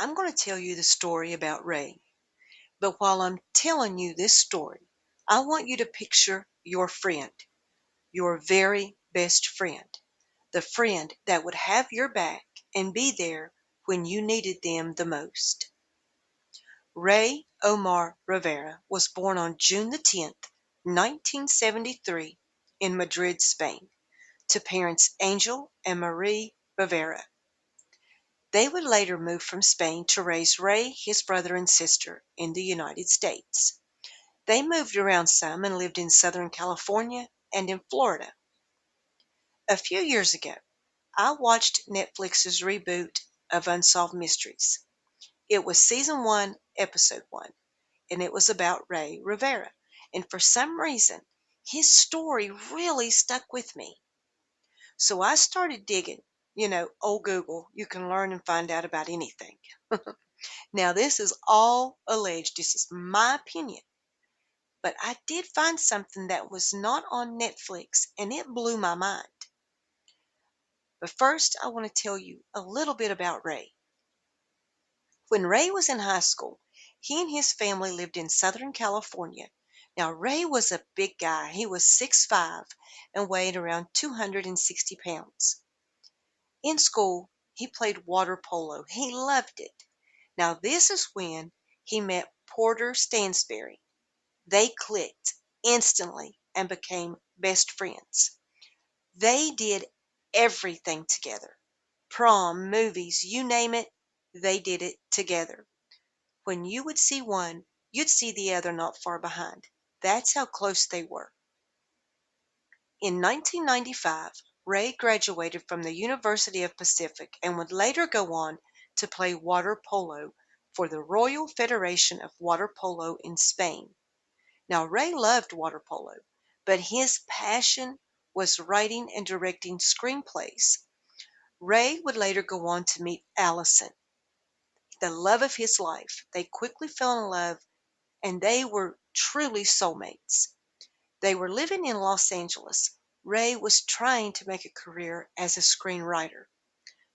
I'm going to tell you the story about Ray. But while I'm telling you this story, I want you to picture your friend, your very best friend, the friend that would have your back and be there when you needed them the most. Rey Omar Rivera was born on June the 10th, 1973, in Madrid, Spain, to parents Angel and Marie Rivera. They would later move from Spain to raise Ray, his brother and sister, in the United States. They moved around some and lived in Southern California and in Florida. A few years ago, I watched Netflix's reboot of Unsolved Mysteries. It was season 1, episode 1, and it was about Rey Rivera. And for some reason, his story really stuck with me. So I started digging. Old Google, you can learn and find out about anything. Now, this is all alleged. This is my opinion. But I did find something that was not on Netflix, and it blew my mind. But first, I want to tell you a little bit about Ray. When Ray was in high school, he and his family lived in Southern California. Now, Ray was a big guy. He was 6'5" and weighed around 260 pounds. In school, he played water polo. He loved it. Now, this is when he met Porter Stansberry. They clicked instantly and became best friends. They did everything together. Prom, movies, you name it, they did it together. When you would see one, you'd see the other not far behind. That's how close they were. In 1995, Ray graduated from the University of Pacific and would later go on to play water polo for the Royal Federation of Water Polo in Spain. Now, Ray loved water polo, but his passion was writing and directing screenplays. Ray would later go on to meet Allison, the love of his life. They quickly fell in love, and they were truly soulmates. They were living in Los Angeles. Ray was trying to make a career as a screenwriter,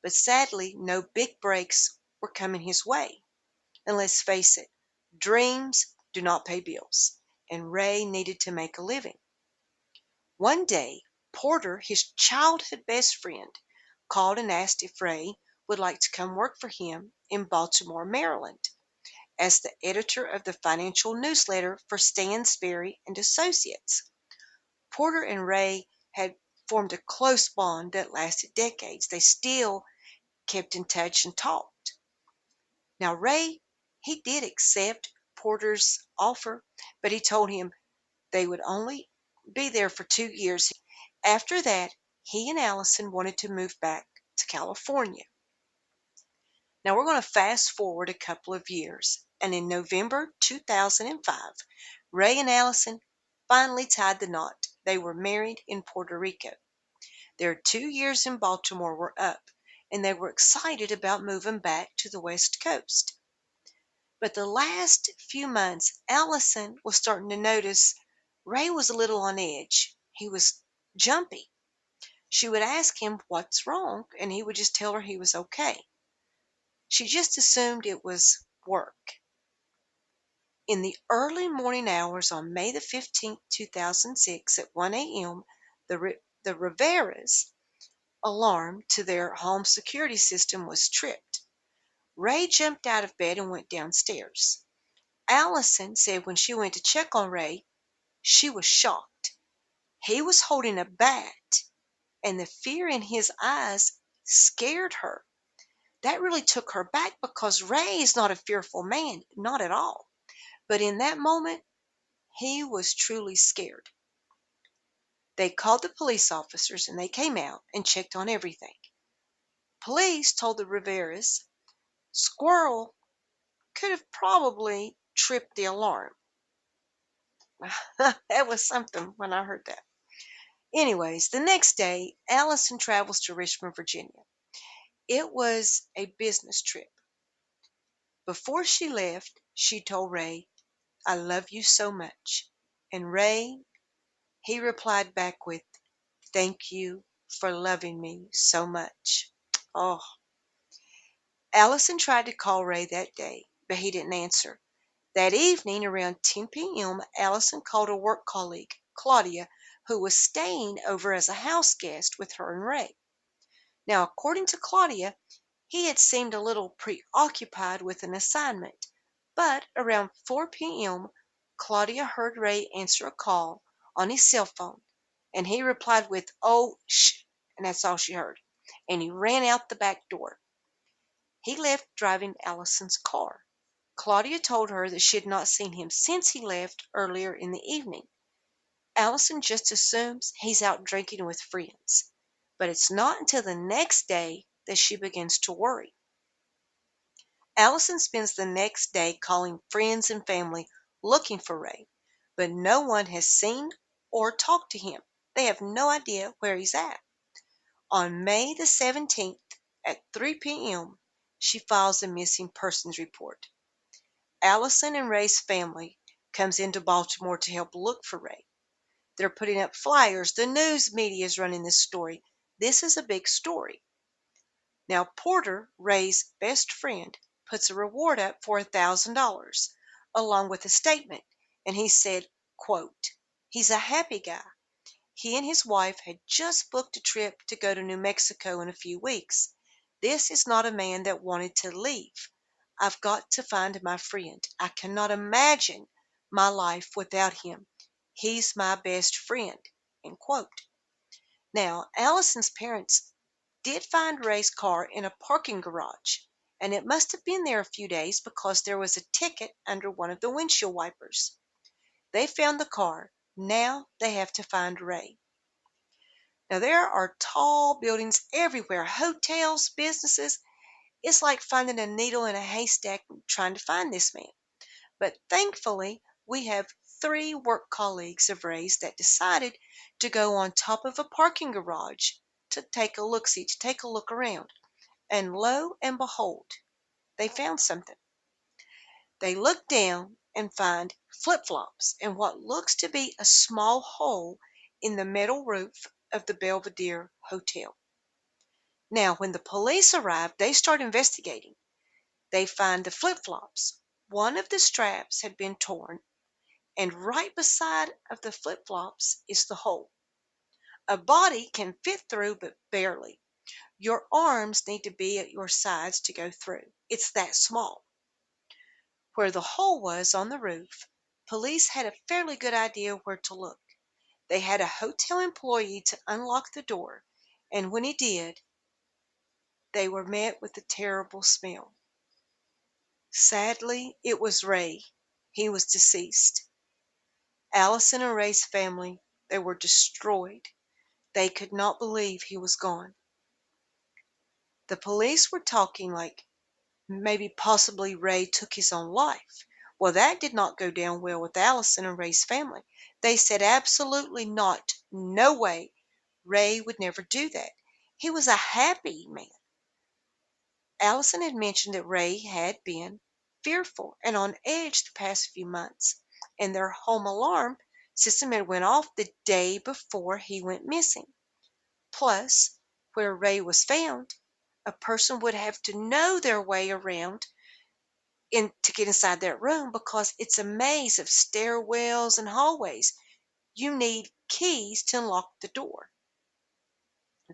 but sadly, no big breaks were coming his way. And let's face it, dreams do not pay bills, and Ray needed to make a living. One day, Porter, his childhood best friend, called and asked if Ray would like to come work for him in Baltimore, Maryland, as the editor of the financial newsletter for Stansberry and Associates. Porter and Ray had formed a close bond that lasted decades. They still kept in touch and talked. Now, Ray, he did accept Porter's offer, but he told him they would only be there for 2 years. After that, he and Allison wanted to move back to California. Now, we're going to fast forward a couple of years, and in November 2005, Ray and Allison finally tied the knot. They were married in Puerto Rico. Their 2 years in Baltimore were up, and they were excited about moving back to the West Coast. But the last few months, Allison was starting to notice Ray was a little on edge. He was jumpy. She would ask him what's wrong, and he would just tell her he was okay. She just assumed it was work. In the early morning hours on May the 15th, 2006 at 1 a.m., the Rivera's alarm to their home security system was tripped. Ray jumped out of bed and went downstairs. Allison said when she went to check on Ray, she was shocked. He was holding a bat, and the fear in his eyes scared her. That really took her back because Ray is not a fearful man, not at all. But in that moment, he was truly scared. They called the police officers and they came out and checked on everything. Police told the Riveras Squirrel could have probably tripped the alarm. That was something when I heard that. Anyways, the next day, Allison travels to Richmond, Virginia. It was a business trip. Before she left, she told Ray, "I love you so much." And Ray, he replied back with, "Thank you for loving me so much." Oh. Allison tried to call Ray that day, but he didn't answer. That evening, around 10 p.m., Allison called a work colleague, Claudia, who was staying over as a house guest with her and Ray. Now, according to Claudia, he had seemed a little preoccupied with an assignment, but around 4 p.m., Claudia heard Ray answer a call on his cell phone, and he replied with, "Oh, shh," and that's all she heard, and he ran out the back door. He left driving Allison's car. Claudia told her that she had not seen him since he left earlier in the evening. Allison just assumes he's out drinking with friends, but it's not until the next day that she begins to worry. Allison spends the next day calling friends and family looking for Ray, but no one has seen or talked to him. They have no idea where he's at. On May the 17th at 3 p.m., she files a missing persons report. Allison and Ray's family comes into Baltimore to help look for Ray. They're putting up flyers. The news media is running this story. This is a big story. Now, Porter, Ray's best friend, puts a reward up for $1,000, along with a statement, and he said, quote, "He's a happy guy. He and his wife had just booked a trip to go to New Mexico in a few weeks. This is not a man that wanted to leave. I've got to find my friend. I cannot imagine my life without him. He's my best friend." End quote. Now, Allison's parents did find Ray's car in a parking garage, and it must have been there a few days because there was a ticket under one of the windshield wipers. They found the car. Now they have to find Ray. Now, there are tall buildings everywhere, hotels, businesses. It's like finding a needle in a haystack trying to find this man. But thankfully, we have three work colleagues of Ray's that decided to go on top of a parking garage to take a look-see, to take a look around. And lo and behold, they found something. They look down and find flip-flops and what looks to be a small hole in the metal roof of the Belvedere Hotel. Now, when the police arrive, they start investigating. They find the flip-flops. One of the straps had been torn, and right beside of the flip-flops is the hole. A body can fit through, but barely. Your arms need to be at your sides to go through. It's that small. Where the hole was on the roof, police had a fairly good idea where to look. They had a hotel employee to unlock the door, and when he did, they were met with a terrible smell. Sadly, it was Ray. He was deceased. Allison and Ray's family, they were destroyed. They could not believe he was gone. The police were talking like maybe possibly Ray took his own life. Well, that did not go down well with Allison and Ray's family. They said absolutely not. No way. Ray would never do that. He was a happy man. Allison had mentioned that Ray had been fearful and on edge the past few months, and their home alarm system had went off the day before he went missing. Plus, where Ray was found, a person would have to know their way around to get inside that room because it's a maze of stairwells and hallways. You need keys to unlock the door.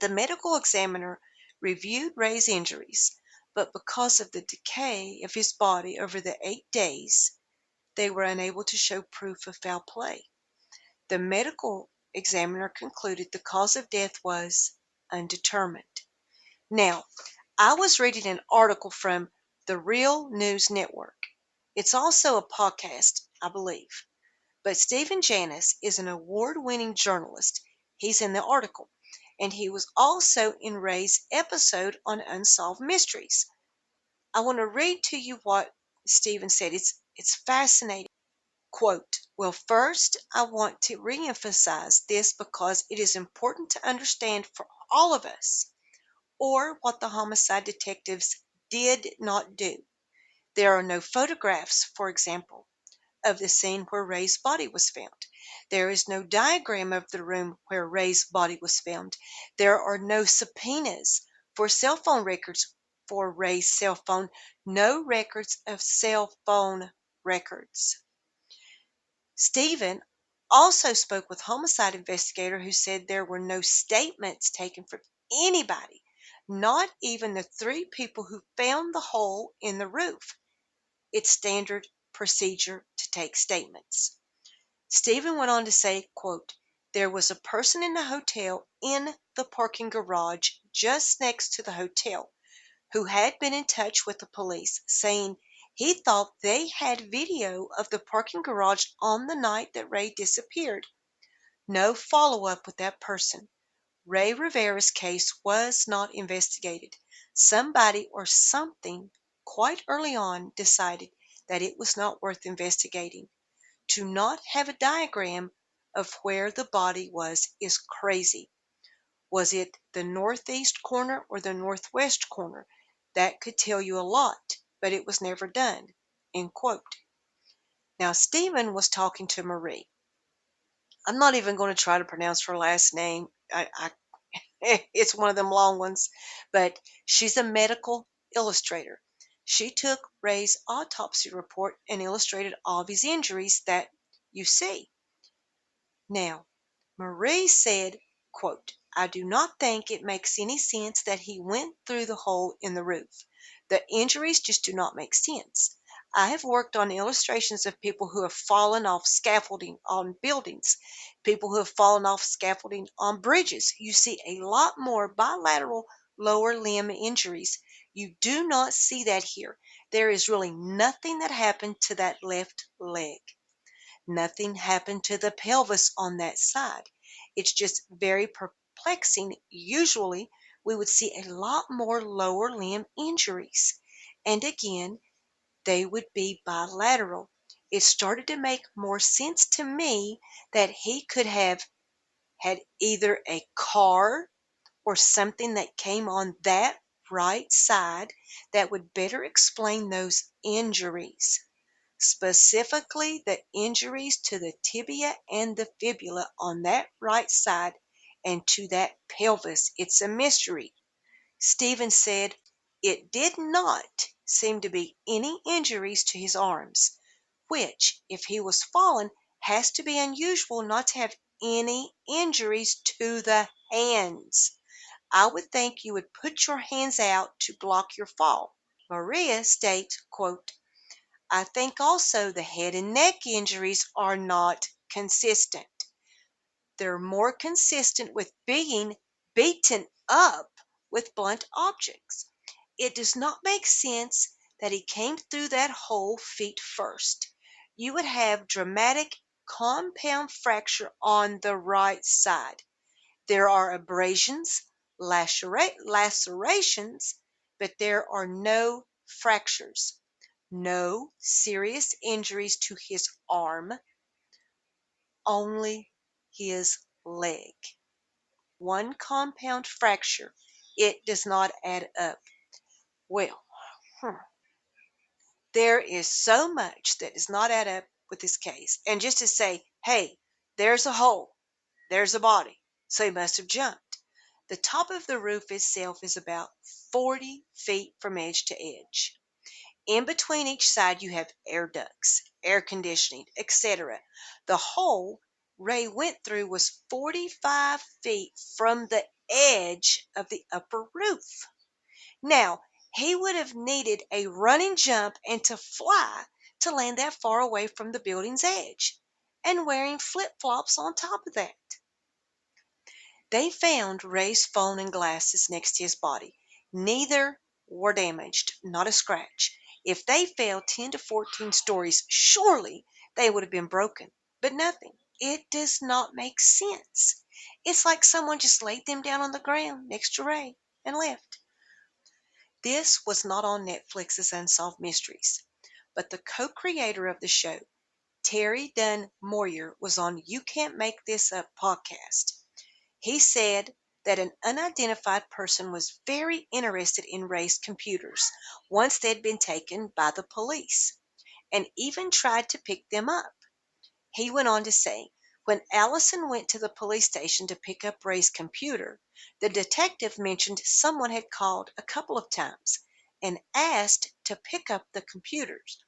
The medical examiner reviewed Ray's injuries, but because of the decay of his body over the 8 days, they were unable to show proof of foul play. The medical examiner concluded the cause of death was undetermined. Now, I was reading an article from the Real News Network. It's also a podcast, I believe. But Stephen Janis is an award-winning journalist. He's in the article. And he was also in Ray's episode on Unsolved Mysteries. I want to read to you what Stephen said. It's fascinating. Quote, "Well, first, I want to reemphasize this because it is important to understand for all of us, or what the homicide detectives did not do. There are no photographs, for example, of the scene where Ray's body was found. There is no diagram of the room where Ray's body was found. There are no subpoenas for cell phone records for Ray's cell phone. No records of cell phone records. Stephen also spoke with homicide investigator who said there were no statements taken from anybody, not even the 3 people who found the hole in the roof. It's standard procedure to take statements. Stephen went on to say, quote, there was a person in the hotel in the parking garage just next to the hotel who had been in touch with the police, saying he thought they had video of the parking garage on the night that Ray disappeared. No follow-up with that person. Rey Rivera's case was not investigated. Somebody or something quite early on decided that it was not worth investigating. To not have a diagram of where the body was is crazy. Was it the northeast corner or the northwest corner? That could tell you a lot, but it was never done. End quote. Now, Stephen was talking to Marie. I'm not even going to try to pronounce her last name. It's one of them long ones, but she's a medical illustrator. She took Ray's autopsy report and illustrated all of his injuries that you see. Now, Marie said, quote, I do not think it makes any sense that he went through the hole in the roof. The injuries just do not make sense. I have worked on illustrations of people who have fallen off scaffolding on buildings, people who have fallen off scaffolding on bridges. You see a lot more bilateral lower limb injuries. You do not see that here. There is really nothing that happened to that left leg. Nothing happened to the pelvis on that side. It's just very perplexing. Usually, we would see a lot more lower limb injuries. And again, they would be bilateral. It started to make more sense to me that he could have had either a car or something that came on that right side that would better explain those injuries. Specifically the injuries to the tibia and the fibula on that right side and to that pelvis. It's a mystery. Stephen said it did not seem to be any injuries to his arms, which, if he was fallen, has to be unusual not to have any injuries to the hands. I would think you would put your hands out to block your fall. Maria states, quote, I think also the head and neck injuries are not consistent. They're more consistent with being beaten up with blunt objects. It does not make sense that he came through that hole feet first. You would have dramatic compound fracture on the right side. There are abrasions, lacerations, but there are no fractures. No serious injuries to his arm, only his leg. One compound fracture. It does not add up. Well, there is so much that does not add up with this case. And just to say, hey, there's a hole, there's a body, so he must have jumped. The top of the roof itself is about 40 feet from edge to edge. In between each side, you have air ducts, air conditioning, etc. The hole Ray went through was 45 feet from the edge of the upper roof. Now, he would have needed a running jump and to fly to land that far away from the building's edge, and wearing flip-flops on top of that. They found Ray's phone and glasses next to his body. Neither were damaged, not a scratch. If they fell 10 to 14 stories, surely they would have been broken. But nothing. It does not make sense. It's like someone just laid them down on the ground next to Ray and left. This was not on Netflix's Unsolved Mysteries, but the co-creator of the show, Terry Dunn Moyer, was on You Can't Make This Up podcast. He said that an unidentified person was very interested in Ray's computers once they'd been taken by the police, and even tried to pick them up. He went on to say, when Allison went to the police station to pick up Ray's computer, the detective mentioned someone had called a couple of times. and asked to pick up the computers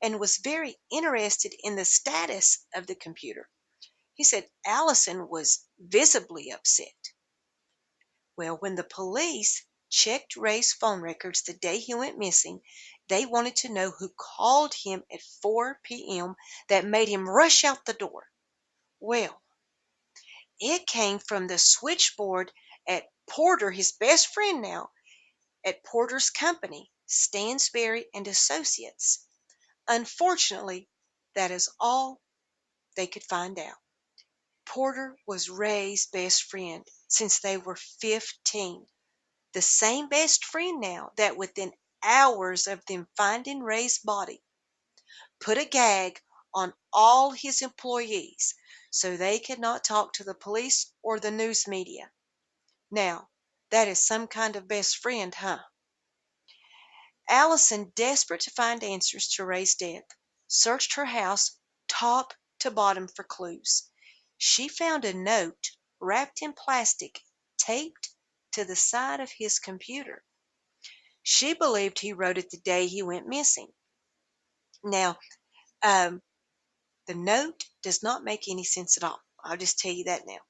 and was very interested in the status of the computer. He said Allison was visibly upset. Well, when the police checked Ray's phone records the day he went missing, they wanted to know who called him at 4 p.m. that made him rush out the door. Well, it came from the switchboard at Porter, his best friend now, at Porter's company, Stansberry and Associates. Unfortunately, that is all they could find out. Porter was Ray's best friend since they were 15. The same best friend now that within hours of them finding Ray's body put a gag on all his employees so they could not talk to the police or the news media. Now, that is some kind of best friend, huh? Allison, desperate to find answers to Ray's death, searched her house top to bottom for clues. She found a note wrapped in plastic taped to the side of his computer. She believed he wrote it the day he went missing. Now, um, the note does not make any sense at all. I'll just tell you that now.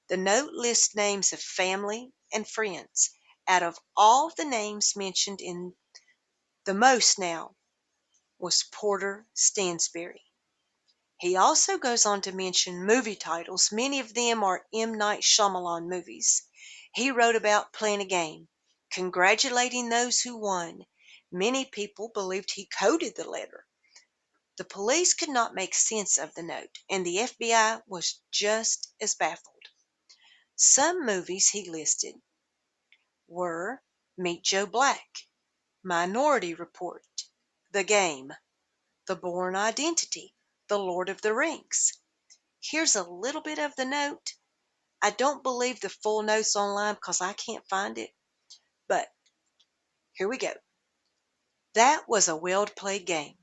The note lists names of family and friends. Out of all the names mentioned in the most now was Porter Stansberry. He also goes on to mention movie titles. Many of them are M. Night Shyamalan movies. He wrote about playing a game, congratulating those who won. Many people believed he coded the letter. The police could not make sense of the note, and the FBI was just as baffled. Some movies he listed were Meet Joe Black, Minority Report, The Game, The Bourne Identity, The Lord of the Rings. Here's a little bit of the note. I don't believe the full note's online because I can't find it, but here we go. That was a well-played game.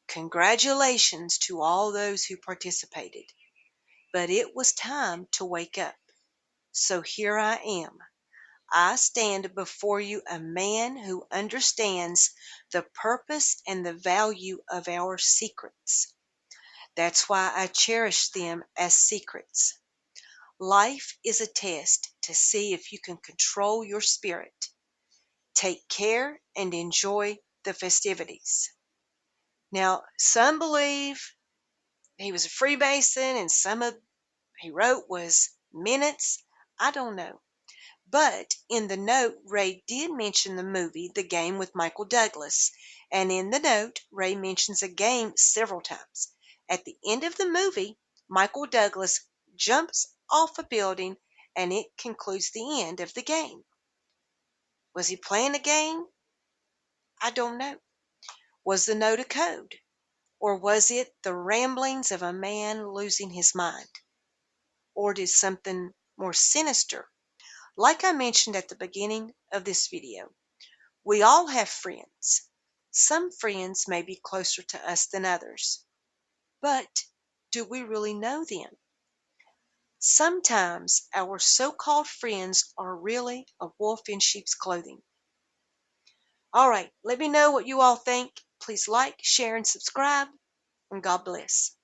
Congratulations to all those who participated. But it was time to wake up. So here I am. I stand before you a man who understands the purpose and the value of our secrets. That's why I cherish them as secrets. Life is a test to see if you can control your spirit. Take care and enjoy the festivities. Now, some believe he was a Freemason and some of he wrote was minutes. I don't know. But in the note, Ray did mention the movie The Game with Michael Douglas. And in the note, Ray mentions a game several times. At the end of the movie, Michael Douglas jumps off a building and it concludes the end of the game. Was he playing a game? I don't know. Was the note a code? Or was it the ramblings of a man losing his mind? Or did something more sinister? Like I mentioned at the beginning of this video, we all have friends. Some friends may be closer to us than others. But do we really know them? Sometimes our so-called friends are really a wolf in sheep's clothing. All right, let me know what you all think. Please like, share, and subscribe, and God bless.